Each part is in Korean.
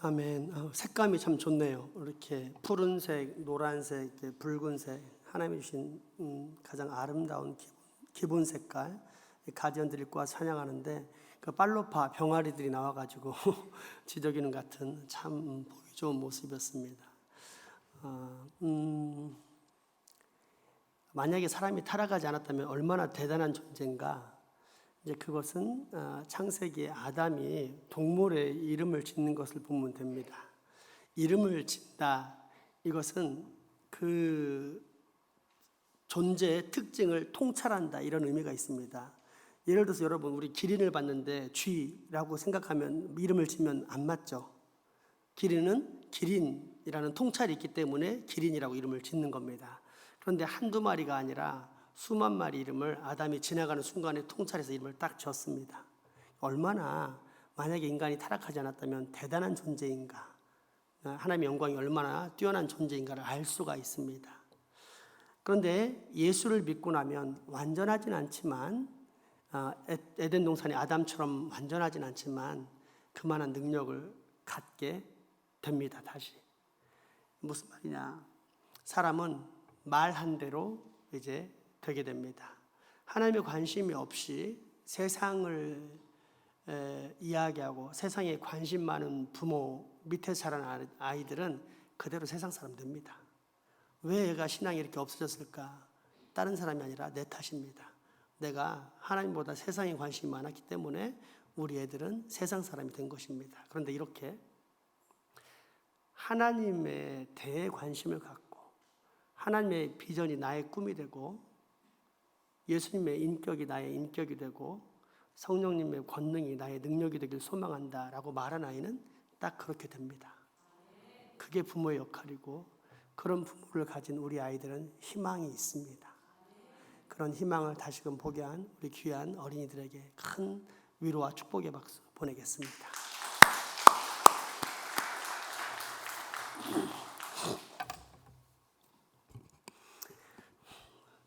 아멘. 색감이 참 좋네요. 이렇게 푸른색, 노란색, 이렇게 붉은색, 하나님이 주신 가장 아름다운 기본 색깔, 가디언들과 찬양하는데 그 팔로파 병아리들이 나와가지고 지저귀는 같은 참 보기 좋은 모습이었습니다. 만약에 사람이 타락하지 않았다면 얼마나 대단한 존재인가. 이제 그것은 창세기에 아담이 동물의 이름을 짓는 것을 보면 됩니다. 이름을 짓다, 이것은 그 존재의 특징을 통찰한다, 이런 의미가 있습니다. 예를 들어서 여러분, 우리 기린을 봤는데 쥐라고 생각하면 이름을 지면 안 맞죠. 기린은 기린이라는 통찰이 있기 때문에 기린이라고 이름을 짓는 겁니다. 그런데 한두 마리가 아니라 수만 마리 이름을 아담이 지나가는 순간에 통찰해서 이름을 딱 지었습니다. 얼마나, 만약에 인간이 타락하지 않았다면 대단한 존재인가, 하나님의 영광이 얼마나 뛰어난 존재인가를 알 수가 있습니다. 그런데 예수를 믿고 나면 완전하진 않지만, 에덴 동산의 아담처럼 완전하진 않지만 그만한 능력을 갖게 됩니다. 다시 무슨 말이냐, 사람은 말한 대로 이제 되게 됩니다. 하나님의 관심이 없이 세상을 이야기하고 세상에 관심 많은 부모 밑에 자란 아이들은 그대로 세상 사람 됩니다. 왜 얘가 신앙이 이렇게 없어졌을까? 다른 사람이 아니라 내 탓입니다. 내가 하나님보다 세상에 관심이 많았기 때문에 우리 애들은 세상 사람이 된 것입니다. 그런데 이렇게 하나님에 대해 관심을 갖고 하나님의 비전이 나의 꿈이 되고 예수님의 인격이 나의 인격이 되고 성령님의 권능이 나의 능력이 되길 소망한다라고 말한 아이는 딱 그렇게 됩니다. 그게 부모의 역할이고, 그런 부모를 가진 우리 아이들은 희망이 있습니다. 그런 희망을 다시금 보게 한 우리 귀한 어린이들에게 큰 위로와 축복의 박수 보내겠습니다.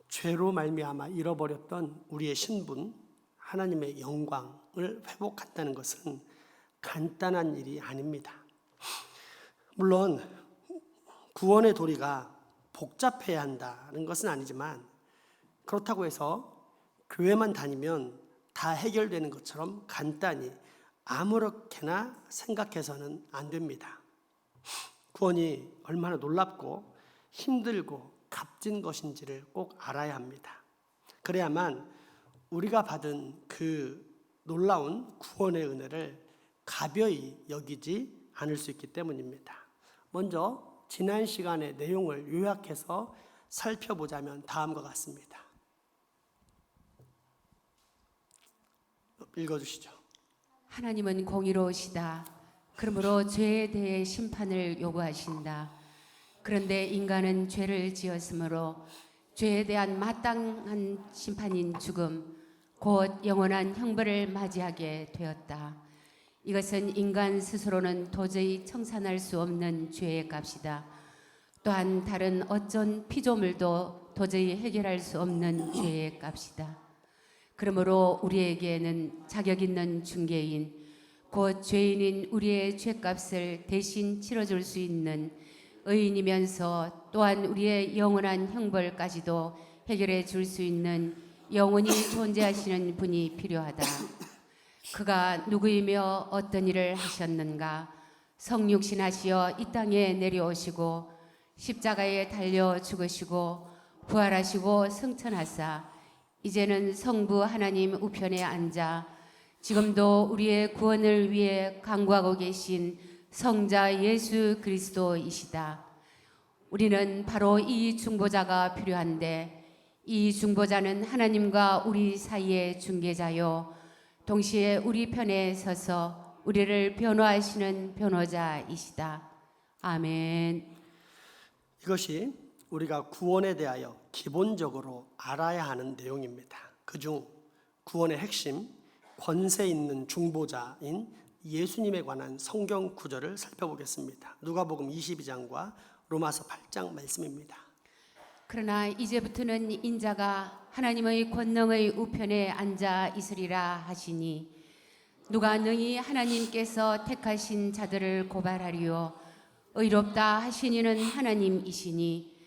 죄로 말미암아 잃어버렸던 우리의 신분, 하나님의 영광을 회복한다는 것은 간단한 일이 아닙니다. 물론 구원의 도리가 복잡해야 한다는 것은 아니지만, 그렇다고 해서 교회만 다니면 다 해결되는 것처럼 간단히 아무렇게나 생각해서는 안 됩니다. 구원이 얼마나 놀랍고 힘들고 값진 것인지를 꼭 알아야 합니다. 그래야만 우리가 받은 그 놀라운 구원의 은혜를 가벼이 여기지 않을 수 있기 때문입니다. 먼저 지난 시간의 내용을 요약해서 살펴보자면 다음과 같습니다. 읽어주시죠. 하나님은 공의로우시다. 그러므로 죄에 대해 심판을 요구하신다. 그런데 인간은 죄를 지었으므로 죄에 대한 마땅한 심판인 죽음, 곧 영원한 형벌을 맞이하게 되었다. 이것은 인간 스스로는 도저히 청산할 수 없는 죄의 값이다. 또한 다른 어떤 피조물도 도저히 해결할 수 없는 죄의 값이다. 그러므로 우리에게는 자격 있는 중개인, 곧 죄인인 우리의 죄값을 대신 치러줄 수 있는 의인이면서 또한 우리의 영원한 형벌까지도 해결해 줄 수 있는 영원히 존재하시는 분이 필요하다. 그가 누구이며 어떤 일을 하셨는가? 성육신하시어 이 땅에 내려오시고 십자가에 달려 죽으시고 부활하시고 승천하사 이제는 성부 하나님 우편에 앉아 지금도 우리의 구원을 위해 간구하고 계신 성자 예수 그리스도이시다. 우리는 바로 이 중보자가 필요한데, 이 중보자는 하나님과 우리 사이의 중개자요, 동시에 우리 편에 서서 우리를 변호하시는 변호자이시다. 아멘. 이것이 우리가 구원에 대하여 기본적으로 알아야 하는 내용입니다. 그중 구원의 핵심, 권세 있는 중보자인 예수님에 관한 성경 구절을 살펴보겠습니다. 누가복음 22장과 로마서 8장 말씀입니다. 그러나 이제부터는 인자가 하나님의 권능의 우편에 앉아 있으리라 하시니 누가 능히 하나님께서 택하신 자들을 고발하리요 의롭다 하시니는 하나님이시니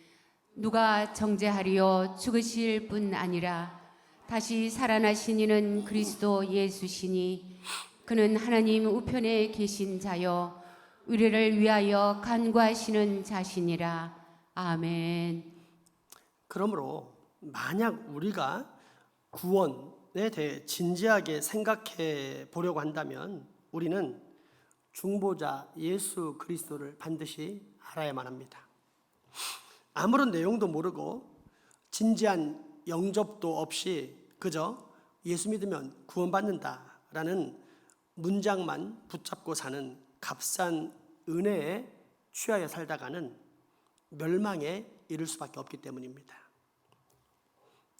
누가 정죄하리요 죽으실 뿐 아니라 다시 살아나시니는 그리스도 예수시니 그는 하나님 우편에 계신 자요 우리를 위하여 간구하시는 자시니라. 아멘. 그러므로 만약 우리가 구원에 대해 진지하게 생각해 보려고 한다면 우리는 중보자 예수 그리스도를 반드시 알아야만 합니다. 아무런 내용도 모르고 진지한 영접도 없이 그저 예수 믿으면 구원받는다라는 문장만 붙잡고 사는 값싼 은혜에 취하여 살다가는 멸망에 이를 수밖에 없기 때문입니다.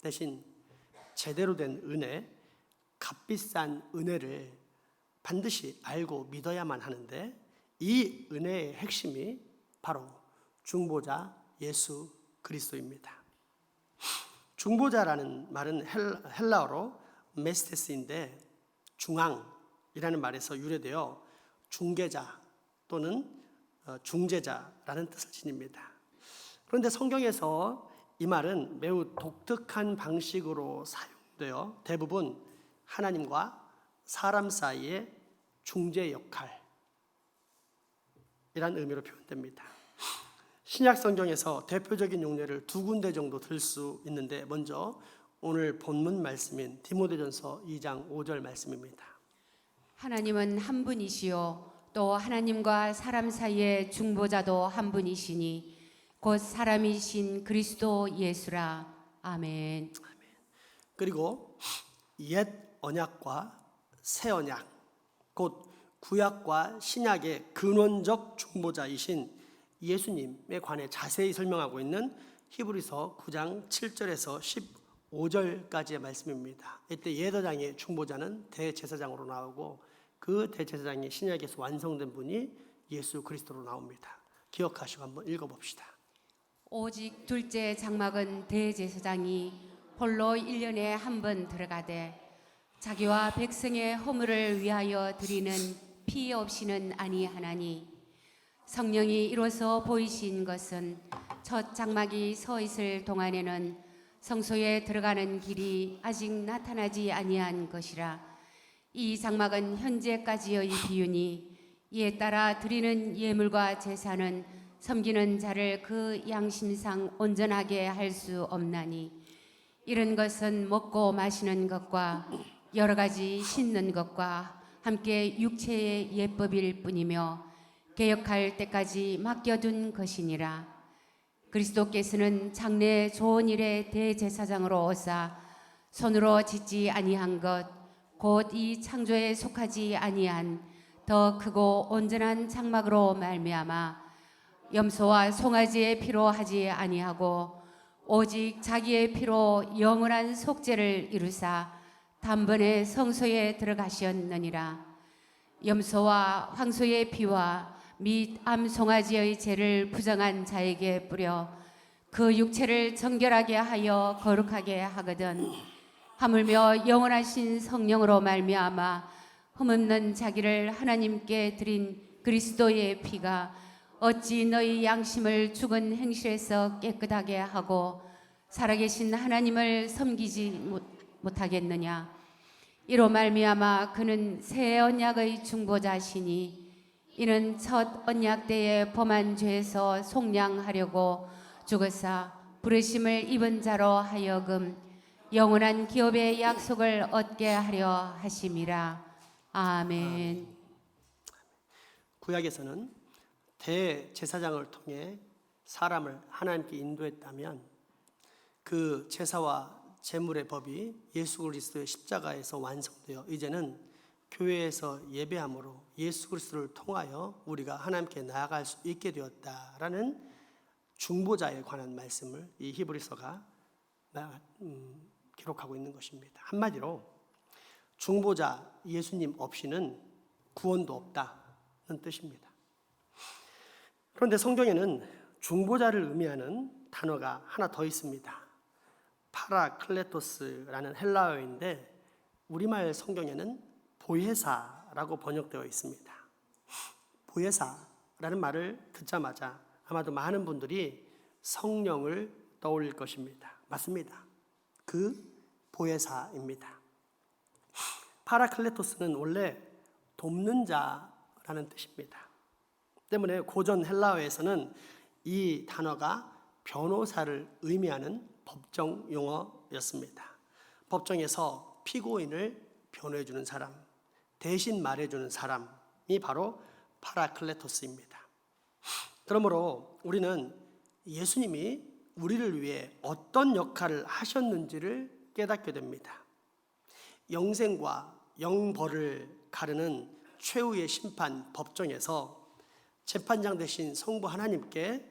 대신 제대로 된 은혜, 값비싼 은혜를 반드시 알고 믿어야만 하는데 이 은혜의 핵심이 바로 중보자 예수 그리스도입니다. 중보자라는 말은 헬라어로 메스테스인데 중앙이라는 말에서 유래되어 중개자 또는 중재자라는 뜻을 지닙니다. 그런데 성경에서 이 말은 매우 독특한 방식으로 사용되어 대부분 하나님과 사람 사이의 중재 역할이라는 의미로 표현됩니다. 신약 성경에서 대표적인 용례를 두 군데 정도 들 수 있는데 먼저 오늘 본문 말씀인 디모데전서 2장 5절 말씀입니다. 하나님은 한 분이시요 또 하나님과 사람 사이의 중보자도 한 분이시니 곧 사람이신 그리스도 예수라. 아멘. 그리고 옛 언약과 새 언약 곧 구약과 신약의 근원적 중보자이신 예수님에 관해 자세히 설명하고 있는 히브리서 9장 7절에서 15절까지의 말씀입니다. 이때 옛 언약의 중보자는 대제사장으로 나오고 그 대제사장이 신약에서 완성된 분이 예수 그리스도로 나옵니다. 기억하시고 한번 읽어봅시다. 오직 둘째 장막은 대제사장이 홀로 1년에 한 번 들어가되 자기와 백성의 허물을 위하여 드리는 피 없이는 아니하나니 성령이 이로써 보이신 것은 첫 장막이 서 있을 동안에는 성소에 들어가는 길이 아직 나타나지 아니한 것이라. 이 장막은 현재까지의 비유니 이에 따라 드리는 예물과 제사는 섬기는 자를 그 양심상 온전하게 할 수 없나니 이런 것은 먹고 마시는 것과 여러 가지 씻는 것과 함께 육체의 예법일 뿐이며 개혁할 때까지 맡겨둔 것이니라. 그리스도께서는 장래 좋은 일의 대제사장으로 오사 손으로 짓지 아니한 것 곧 이 창조에 속하지 아니한 더 크고 온전한 장막으로 말미암아 염소와 송아지의 피로 하지 아니하고 오직 자기의 피로 영원한 속죄를 이루사 단번에 성소에 들어가셨느니라. 염소와 황소의 피와 및 암송아지의 죄를 부정한 자에게 뿌려 그 육체를 정결하게 하여 거룩하게 하거든 하물며 영원하신 성령으로 말미암아 흠없는 자기를 하나님께 드린 그리스도의 피가 어찌 너희 양심을 죽은 행실에서 깨끗하게 하고 살아계신 하나님을 섬기지 못하겠느냐. 이로 말미암아 그는 새 언약의 중보자시니 이는 첫 언약 때에 범한 죄에서 속량하려고 죽으사 부르심을 입은 자로 하여금 영원한 기업의 약속을 얻게 하려 하심이라. 아멘. 구약에서는 대제사장을 통해 사람을 하나님께 인도했다면 그 제사와 제물의 법이 예수 그리스도의 십자가에서 완성되어 이제는 교회에서 예배함으로 예수 그리스도를 통하여 우리가 하나님께 나아갈 수 있게 되었다라는 중보자에 관한 말씀을 이 히브리서가 기록하고 있는 것입니다. 한마디로 중보자 예수님 없이는 구원도 없다는 뜻입니다. 그런데 성경에는 중보자를 의미하는 단어가 하나 더 있습니다. 파라클레토스라는 헬라어인데 우리말 성경에는 보혜사라고 번역되어 있습니다. 보혜사라는 말을 듣자마자 아마도 많은 분들이 성령을 떠올릴 것입니다. 맞습니다. 그 보혜사입니다. 파라클레토스는 원래 돕는 자라는 뜻입니다. 때문에 고전 헬라어에서는 이 단어가 변호사를 의미하는 법정 용어였습니다. 법정에서 피고인을 변호해 주는 사람, 대신 말해 주는 사람이 바로 파라클레토스입니다. 그러므로 우리는 예수님이 우리를 위해 어떤 역할을 하셨는지를 깨닫게 됩니다. 영생과 영벌을 가르는 최후의 심판 법정에서 재판장 되신 성부 하나님께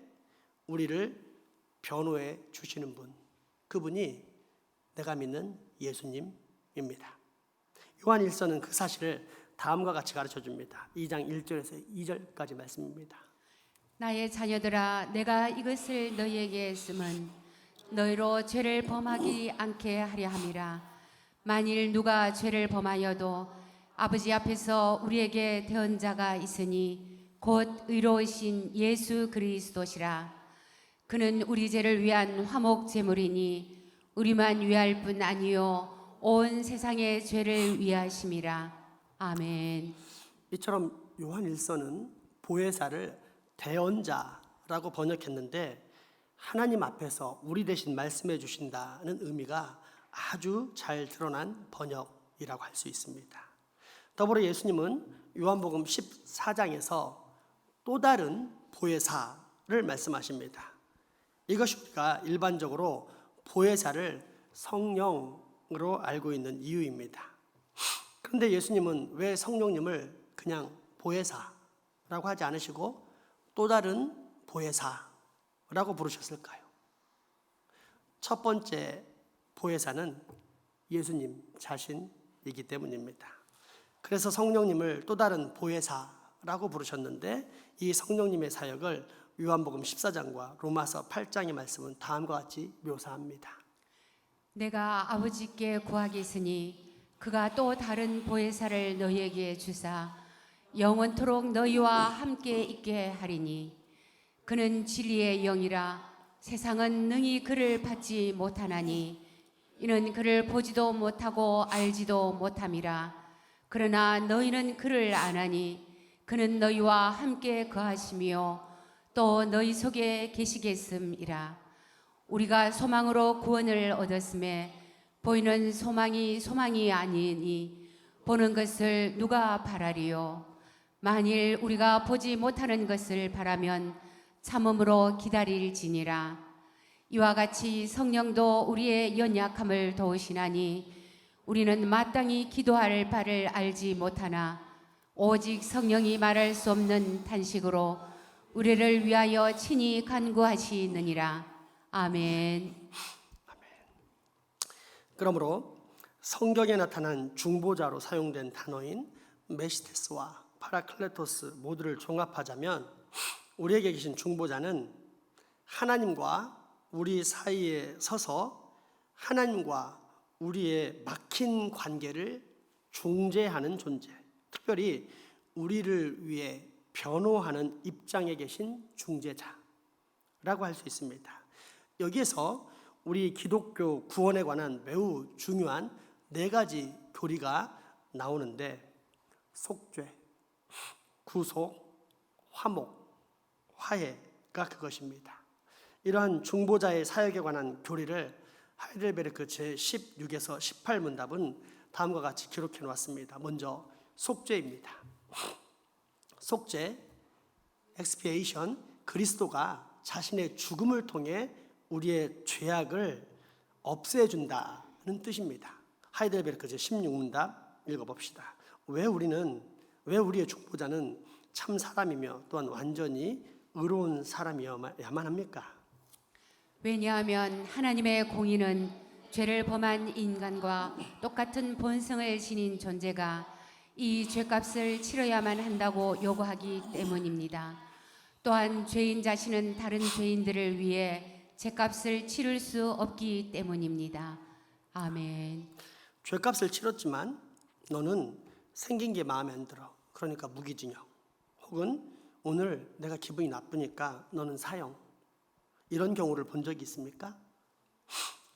우리를 변호해 주시는 분, 그분이 내가 믿는 예수님입니다. 요한 1서는 그 사실을 다음과 같이 가르쳐 줍니다. 2장 1절에서 2절까지 말씀입니다. 나의 자녀들아, 내가 이것을 너희에게 했음은 너희로 죄를 범하지 않게 하려 함이라. 만일 누가 죄를 범하여도 아버지 앞에서 우리에게 대언 자가 있으니 곧 의로우신 예수 그리스도시라. 그는 우리 죄를 위한 화목 제물이니 우리만 위할 뿐 아니요 온 세상의 죄를 위하심이라. 아멘. 이처럼 요한 1서는 보혜사를 대언자라고 번역했는데 하나님 앞에서 우리 대신 말씀해 주신다는 의미가 아주 잘 드러난 번역이라고 할 수 있습니다. 더불어 예수님은 요한복음 14장에서 또 다른 보혜사를 말씀하십니다. 이것이 우리가 일반적으로 보혜사를 성령으로 알고 있는 이유입니다. 그런데 예수님은 왜 성령님을 그냥 보혜사라고 하지 않으시고 또 다른 보혜사라고 부르셨을까요? 첫 번째 보혜사는 예수님 자신이기 때문입니다. 그래서 성령님을 또 다른 보혜사라고 부르셨는데 이 성령님의 사역을 요한복음 14장과 로마서 8장의 말씀은 다음과 같이 묘사합니다. 내가 아버지께 구하겠으니 그가 또 다른 보혜사를 너희에게 주사 영원토록 너희와 함께 있게 하리니 그는 진리의 영이라. 세상은 능히 그를 받지 못하나니 이는 그를 보지도 못하고 알지도 못함이라. 그러나 너희는 그를 아나니 그는 너희와 함께 거하시며 또 너희 속에 계시겠음이라. 우리가 소망으로 구원을 얻었음에 보이는 소망이 아니니 보는 것을 누가 바라리요. 만일 우리가 보지 못하는 것을 바라면 참음으로 기다릴지니라. 이와 같이 성령도 우리의 연약함을 도우시나니 우리는 마땅히 기도할 바를 알지 못하나 오직 성령이 말할 수 없는 탄식으로 우리를 위하여 친히 간구하시느니라. 아멘. 그러므로 성경에 나타난 중보자로 사용된 단어인 메시테스와 파라클레토스 모두를 종합하자면 우리에게 계신 중보자는 하나님과 우리 사이에 서서 하나님과 우리의 막힌 관계를 중재하는 존재, 특별히 우리를 위해 변호하는 입장에 계신 중재자라고 할 수 있습니다. 여기에서 우리 기독교 구원에 관한 매우 중요한 4가지 교리가 나오는데 속죄, 구속, 화목, 화해가 그것입니다. 이러한 중보자의 사역에 관한 교리를 하이델베르크 제16에서 18문답은 다음과 같이 기록해 놓았습니다. 먼저 속죄입니다. 속죄, expiation, 그리스도가 자신의 죽음을 통해 우리의 죄악을 없애준다는 뜻입니다. 하이델베르크 제16문답 읽어봅시다. 왜 우리의 중보자는 참 사람이며 또한 완전히 의로운 사람이어야만 합니까? 왜냐하면 하나님의 공의는 죄를 범한 인간과 똑같은 본성을 지닌 존재가 이 죄값을 치러야만 한다고 요구하기 때문입니다. 또한 죄인 자신은 다른 죄인들을 위해 죄값을 치를 수 없기 때문입니다. 아멘. 죄값을 치렀지만 너는 생긴 게 마음에 안 들어. 그러니까 무기징역. 혹은 오늘 내가 기분이 나쁘니까 너는 사형. 이런 경우를 본 적이 있습니까?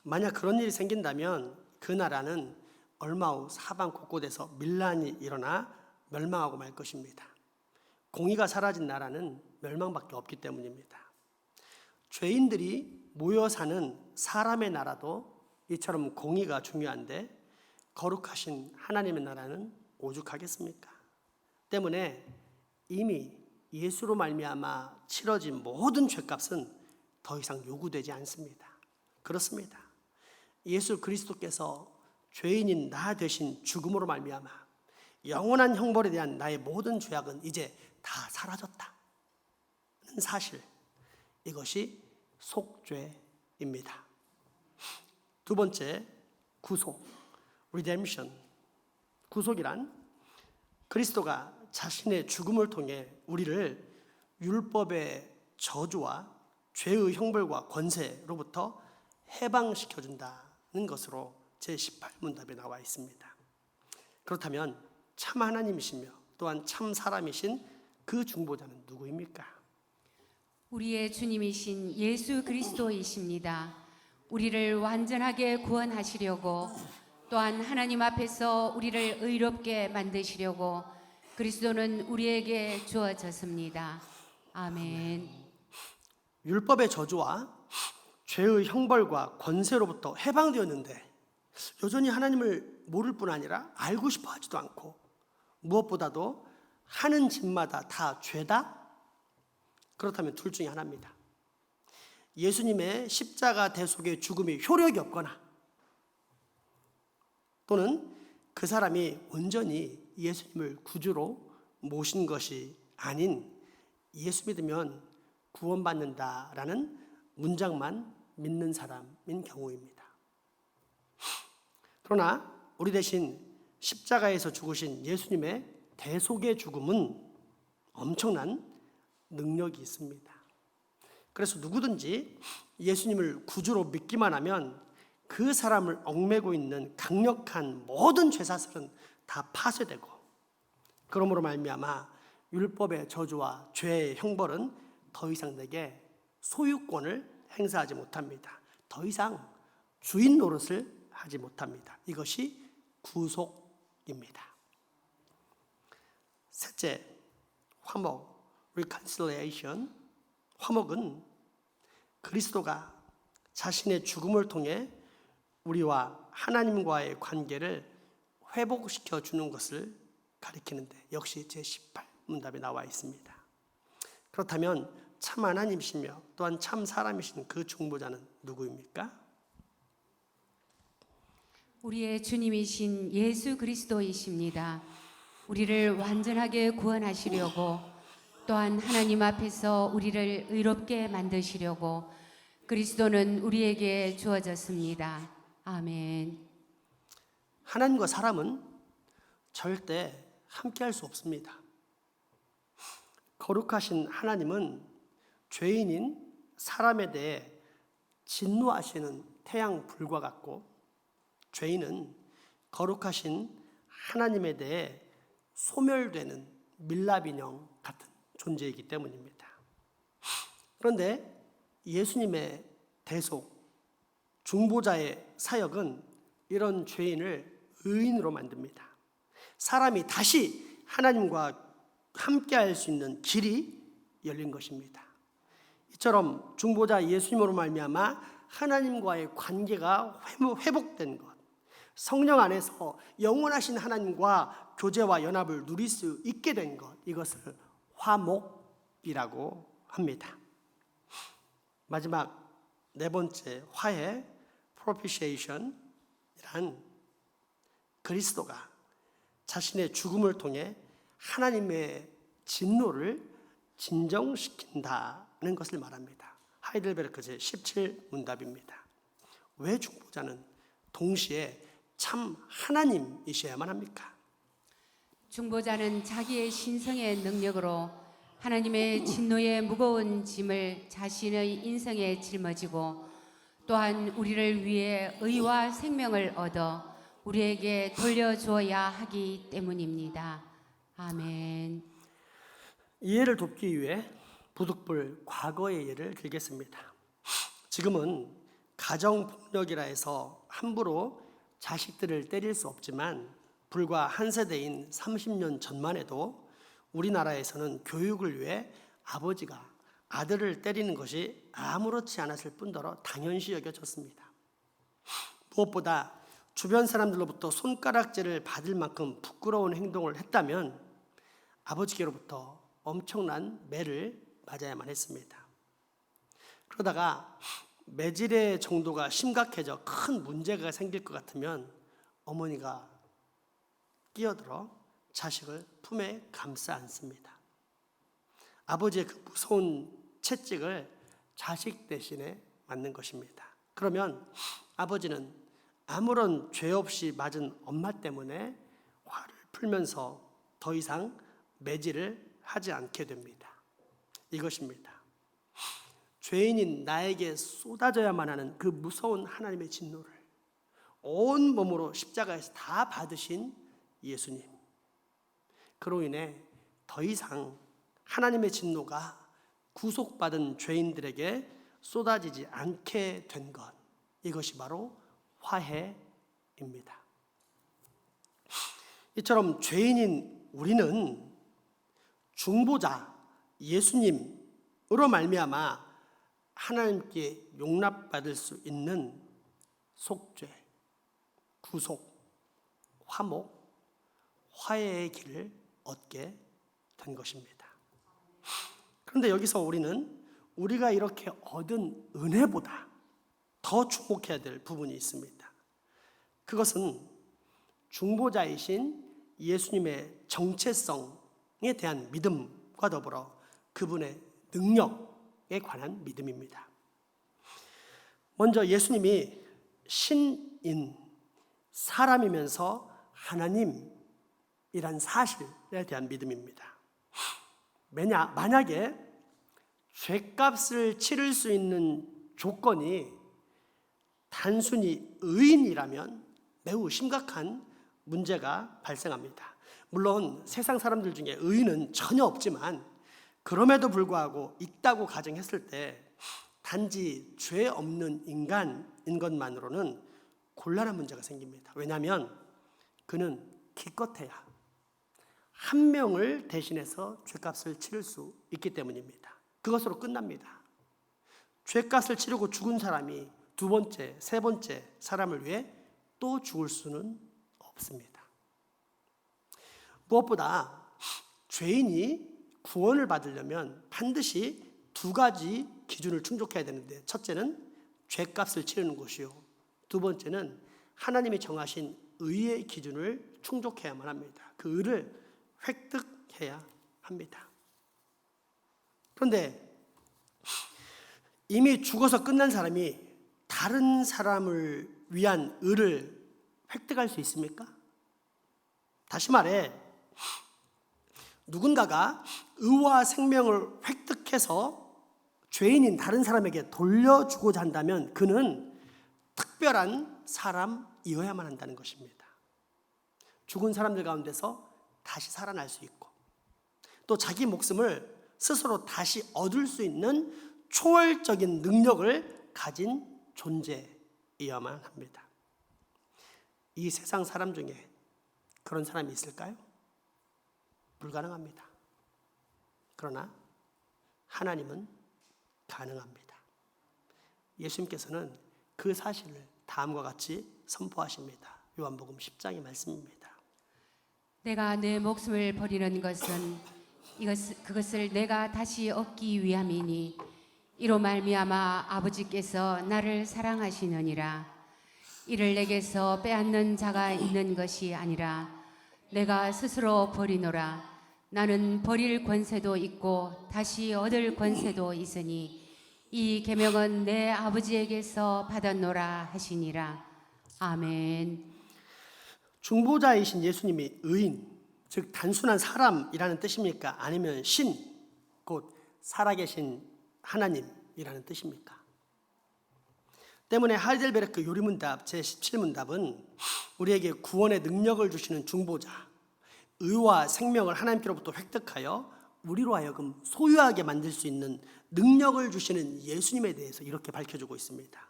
만약 그런 일이 생긴다면 그 나라는 얼마 후 사방 곳곳에서 밀란이 일어나 멸망하고 말 것입니다. 공의가 사라진 나라는 멸망밖에 없기 때문입니다. 죄인들이 모여 사는 사람의 나라도 이처럼 공의가 중요한데 거룩하신 하나님의 나라는 오죽하겠습니까? 때문에 이미 예수로 말미암아 치러진 모든 죄값은 더 이상 요구되지 않습니다. 그렇습니다. 예수 그리스도께서 죄인인 나 대신 죽음으로 말미암아 영원한 형벌에 대한 나의 모든 죄악은 이제 다 사라졌다는 사실, 이것이 속죄입니다. 두 번째, 구속, redemption. 구속이란 그리스도가 자신의 죽음을 통해 우리를 율법의 저주와 죄의 형벌과 권세로부터 해방시켜준다는 것으로 제18문답에 나와 있습니다. 그렇다면 참 하나님이시며 또한 참 사람이신 그 중보자는 누구입니까? 우리의 주님이신 예수 그리스도이십니다. 우리를 완전하게 구원하시려고 또한 하나님 앞에서 우리를 의롭게 만드시려고 그리스도는 우리에게 주어졌습니다. 아멘. 율법의 저주와 죄의 형벌과 권세로부터 해방되었는데 여전히 하나님을 모를 뿐 아니라 알고 싶어 하지도 않고 무엇보다도 하는 짓마다 다 죄다? 그렇다면 둘 중에 하나입니다. 예수님의 십자가 대속의 죽음이 효력이 없거나 또는 그 사람이 온전히 예수님을 구주로 모신 것이 아닌 예수 믿으면 구원받는다라는 문장만 믿는 사람인 경우입니다. 그러나 우리 대신 십자가에서 죽으신 예수님의 대속의 죽음은 엄청난 능력이 있습니다. 그래서 누구든지 예수님을 구주로 믿기만 하면 그 사람을 얽매고 있는 강력한 모든 죄사슬은 다 파쇄되고 그러므로 말미암아 율법의 저주와 죄의 형벌은 더 이상 내게 소유권을 행사하지 못합니다. 더 이상 주인 노릇을 하지 못합니다. 이것이 구속입니다. 셋째, 화목, reconciliation. 화목은 그리스도가 자신의 죽음을 통해 우리와 하나님과의 관계를 회복시켜 주는 것을 가리키는데 역시 제18문답에 나와 있습니다. 그렇다면 참 하나님이시며 또한 참 사람이신 그 중보자는 누구입니까? 우리의 주님이신 예수 그리스도이십니다. 우리를 완전하게 구원하시려고 또한 하나님 앞에서 우리를 의롭게 만드시려고 그리스도는 우리에게 주어졌습니다. 아멘. 하나님과 사람은 절대 함께할 수 없습니다. 거룩하신 하나님은 죄인인 사람에 대해 진노하시는 태양 불과 같고 죄인은 거룩하신 하나님에 대해 소멸되는 밀랍인형 같은 존재이기 때문입니다. 그런데 예수님의 대속, 중보자의 사역은 이런 죄인을 의인으로 만듭니다. 사람이 다시 하나님과 함께할 수 있는 길이 열린 것입니다. 이처럼 중보자 예수님으로 말미암아 하나님과의 관계가 회복된 것, 성령 안에서 영원하신 하나님과 교제와 연합을 누릴 수 있게 된 것, 이것을 화목이라고 합니다. 마지막 네 번째 화해, propitiation이란 그리스도가 자신의 죽음을 통해 하나님의 진노를 진정시킨다는 것을 말합니다. 하이델베르크 제17문답입니다. 왜 중보자는 동시에 참 하나님이셔야만 합니까? 중보자는 자기의 신성의 능력으로 하나님의 진노의 무거운 짐을 자신의 인생에 짊어지고 또한 우리를 위해 의와 생명을 얻어 우리에게 돌려주어야 하기 때문입니다. 아멘. 이해를 돕기 위해 부득불 과거의 예를 들겠습니다. 지금은 가정폭력이라 해서 함부로 자식들을 때릴 수 없지만 불과 한 세대인 30년 전만 해도 우리나라에서는 교육을 위해 아버지가 아들을 때리는 것이 아무렇지 않았을 뿐더러 당연시 여겨졌습니다. 무엇보다 주변 사람들로부터 손가락질을 받을 만큼 부끄러운 행동을 했다면 아버지께로부터 엄청난 매를 맞아야만 했습니다. 그러다가 매질의 정도가 심각해져 큰 문제가 생길 것 같으면 어머니가 끼어들어 자식을 품에 감싸 안습니다. 아버지의 그 무서운 채찍을 자식 대신에 맞는 것입니다. 그러면 아버지는 아무런 죄 없이 맞은 엄마 때문에 화를 풀면서 더 이상 매질을 하지 않게 됩니다. 이것입니다. 죄인인 나에게 쏟아져야만 하는 그 무서운 하나님의 진노를 온 몸으로 십자가에서 다 받으신 예수님. 그로 인해 더 이상 하나님의 진노가 구속받은 죄인들에게 쏟아지지 않게 된 것, 이것이 바로 화해입니다. 이처럼 죄인인 우리는 중보자 예수님으로 말미암아 하나님께 용납받을 수 있는 속죄, 구속, 화목, 화해의 길을 얻게 된 것입니다. 그런데 여기서 우리는 우리가 이렇게 얻은 은혜보다 더 주목해야 될 부분이 있습니다. 그것은 중보자이신 예수님의 정체성에 대한 믿음과 더불어 그분의 능력에 관한 믿음입니다. 먼저 예수님이 신인, 사람이면서 하나님이란 사실에 대한 믿음입니다. 만약에 죄값을 치를 수 있는 조건이 단순히 의인이라면 매우 심각한 문제가 발생합니다. 물론 세상 사람들 중에 의인은 전혀 없지만 그럼에도 불구하고 있다고 가정했을 때 단지 죄 없는 인간인 것만으로는 곤란한 문제가 생깁니다. 왜냐하면 그는 기껏해야 한 명을 대신해서 죄값을 치를 수 있기 때문입니다. 그것으로 끝납니다. 죄값을 치르고 죽은 사람이 두 번째, 세 번째 사람을 위해 또 죽을 수는 없습니다. 무엇보다 죄인이 구원을 받으려면 반드시 두 가지 기준을 충족해야 되는데, 첫째는 죄값을 치르는 것이요, 두 번째는 하나님이 정하신 의의 기준을 충족해야만 합니다. 그 의를 획득해야 합니다. 그런데 이미 죽어서 끝난 사람이 다른 사람을 위한 의를 획득할 수 있습니까? 다시 말해, 누군가가 의와 생명을 획득해서 죄인인 다른 사람에게 돌려주고자 한다면 그는 특별한 사람이어야만 한다는 것입니다. 죽은 사람들 가운데서 다시 살아날 수 있고 또 자기 목숨을 스스로 다시 얻을 수 있는 초월적인 능력을 가진 존재이어야만 합니다. 이 세상 사람 중에 그런 사람이 있을까요? 불가능합니다. 그러나 하나님은 가능합니다. 예수님께서는 그 사실을 다음과 같이 선포하십니다. 요한복음 10장의 말씀입니다. 내가 내 목숨을 버리는 것은 그것을 내가 다시 얻기 위함이니 이로 말미암아 아버지께서 나를 사랑하시느니라. 이를 내게서 빼앗는 자가 있는 것이 아니라 내가 스스로 버리노라. 나는 버릴 권세도 있고 다시 얻을 권세도 있으니 이 계명은 내 아버지에게서 받았노라 하시니라. 아멘. 중보자이신 예수님이 의인, 즉 단순한 사람이라는 뜻입니까? 아니면 신, 곧 살아계신 하나님이라는 뜻입니까? 때문에 하이델베르크 요리문답 제17문답은 우리에게 구원의 능력을 주시는 중보자, 의와 생명을 하나님께로부터 획득하여 우리로 하여금 소유하게 만들 수 있는 능력을 주시는 예수님에 대해서 이렇게 밝혀주고 있습니다.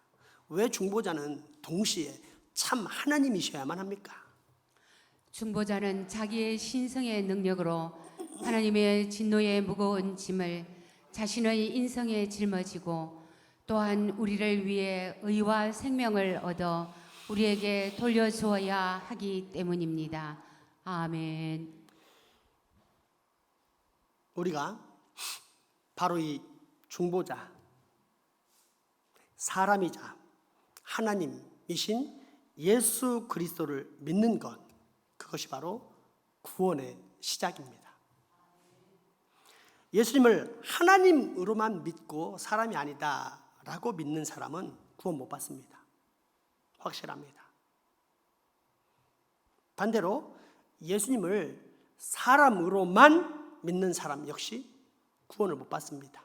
왜 중보자는 동시에 참 하나님이셔야만 합니까? 중보자는 자기의 신성의 능력으로 하나님의 진노의 무거운 짐을 자신의 인성에 짊어지고 또한 우리를 위해 의와 생명을 얻어 우리에게 돌려주어야 하기 때문입니다. 아멘. 우리가 바로 이 중보자, 사람이자 하나님이신 예수 그리스도를 믿는 것, 그것이 바로 구원의 시작입니다. 예수님을 하나님으로만 믿고 사람이 아니다라고 믿는 사람은 구원 못 받습니다. 확실합니다. 반대로 예수님을 사람으로만 믿는 사람 역시 구원을 못 받습니다.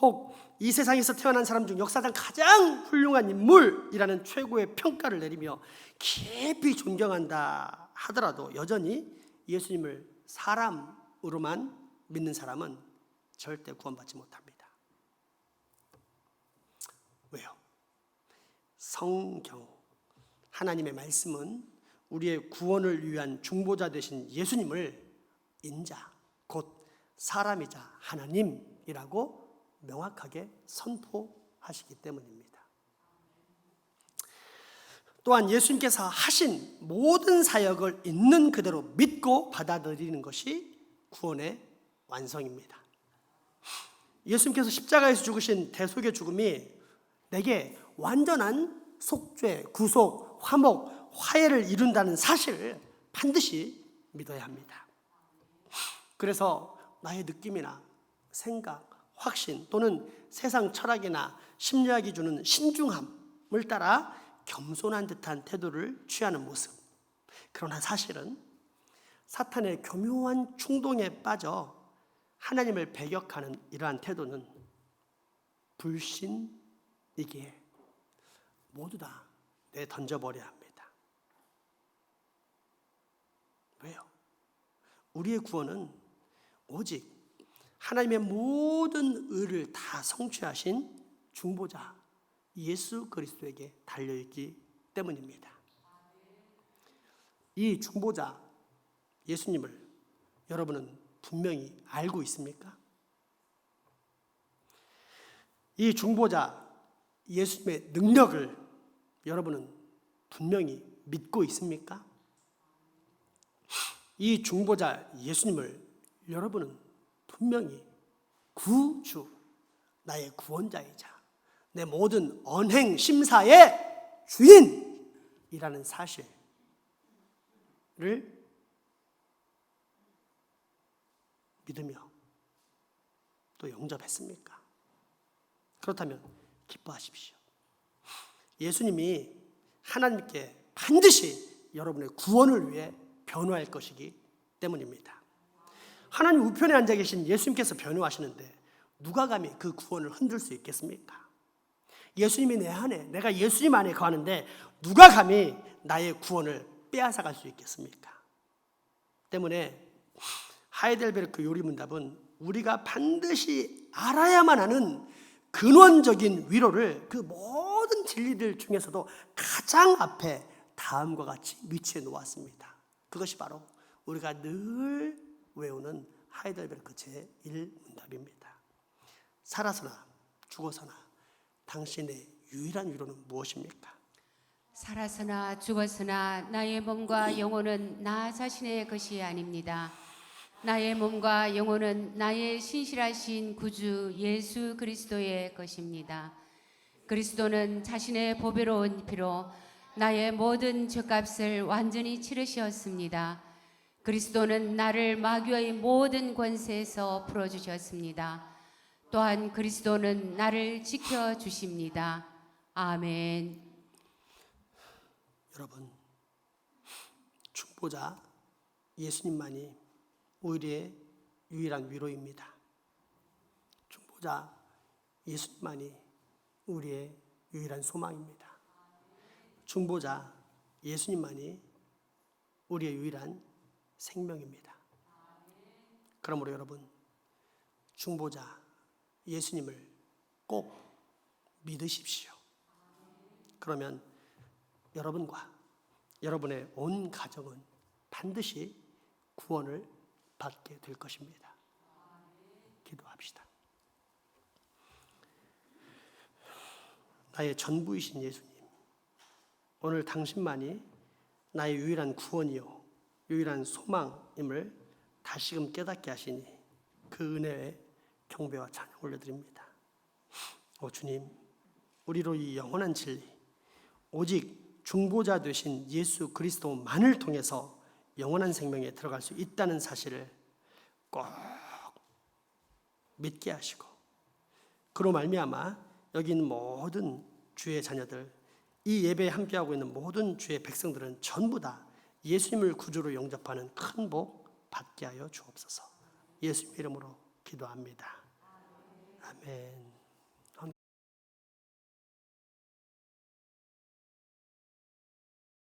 혹 이 세상에서 태어난 사람 중 역사상 가장 훌륭한 인물이라는 최고의 평가를 내리며 깊이 존경한다 하더라도 여전히 예수님을 사람으로만 믿는 사람은 절대 구원받지 못합니다. 왜요? 성경, 하나님의 말씀은 우리의 구원을 위한 중보자 되신 예수님을 인자, 곧 사람이자 하나님이라고 명확하게 선포하시기 때문입니다. 또한 예수님께서 하신 모든 사역을 있는 그대로 믿고 받아들이는 것이 구원의 완성입니다. 예수님께서 십자가에서 죽으신 대속의 죽음이 내게 완전한 속죄, 구속, 화목, 화해를 이룬다는 사실을 반드시 믿어야 합니다. 그래서 나의 느낌이나 생각, 확신 또는 세상 철학이나 심리학이 주는 신중함을 따라 겸손한 듯한 태도를 취하는 모습, 그러나 사실은 사탄의 교묘한 충동에 빠져 하나님을 배격하는 이러한 태도는 불신이기에 모두 다 내던져버려야 합니다. 왜요? 우리의 구원은 오직 하나님의 모든 의를 다 성취하신 중보자 예수 그리스도에게 달려있기 때문입니다. 이 중보자 예수님을 여러분은 분명히 알고 있습니까? 이 중보자 예수님의 능력을 여러분은 분명히 믿고 있습니까? 이 중보자 예수님을 여러분은 분명히 구주, 나의 구원자이자 내 모든 언행 심사의 주인이라는 사실을 믿으며 또 영접했습니까? 그렇다면 기뻐하십시오. 예수님이 하나님께 반드시 여러분의 구원을 위해 변호할 것이기 때문입니다. 하나님 우편에 앉아 계신 예수님께서 변호하시는데 누가 감히 그 구원을 흔들 수 있겠습니까? 예수님이 내 안에, 내가 예수님 안에 거하는데 누가 감히 나의 구원을 빼앗아갈 수 있겠습니까? 때문에 하이델베르크 요리문답은 우리가 반드시 알아야만 하는 근원적인 위로를 그 모든 진리들 중에서도 가장 앞에 다음과 같이 위치해 놓았습니다. 그것이 바로 우리가 늘 외우는 하이델베르크 제1문답입니다. 살아서나 죽어서나 당신의 유일한 위로는 무엇입니까? 살아서나 죽었으나 나의 몸과 영혼은 나 자신의 것이 아닙니다. 나의 몸과 영혼은 나의 신실하신 구주 예수 그리스도의 것입니다. 그리스도는 자신의 보배로운 피로 나의 모든 죄값을 완전히 치르셨습니다. 그리스도는 나를 마귀의 모든 권세에서 풀어주셨습니다. 또한 그리스도는 나를 지켜주십니다. 아멘. 여러분, 중보자 예수님만이 우리의 유일한 위로입니다. 중보자 예수님만이 우리의 유일한 소망입니다. 중보자 예수님만이 우리의 유일한 생명입니다. 그러므로 여러분, 중보자 예수님을 꼭 믿으십시오. 그러면 여러분과 여러분의 온 가정은 반드시 구원을 받게 될 것입니다. 기도합시다. 나의 전부이신 예수님, 오늘 당신만이 나의 유일한 구원이요 유일한 소망임을 다시금 깨닫게 하시니 그 은혜에 경배와 찬양 올려드립니다. 오 주님, 우리로 이 영원한 진리, 오직 중보자 되신 예수 그리스도만을 통해서 영원한 생명에 들어갈 수 있다는 사실을 꼭 믿게 하시고, 그로 말미암아 여기 있는 모든 주의 자녀들, 이 예배에 함께하고 있는 모든 주의 백성들은 전부 다 예수님을 구주로 영접하는 큰 복 받게 하여 주옵소서. 예수님 이름으로 기도합니다. 아멘.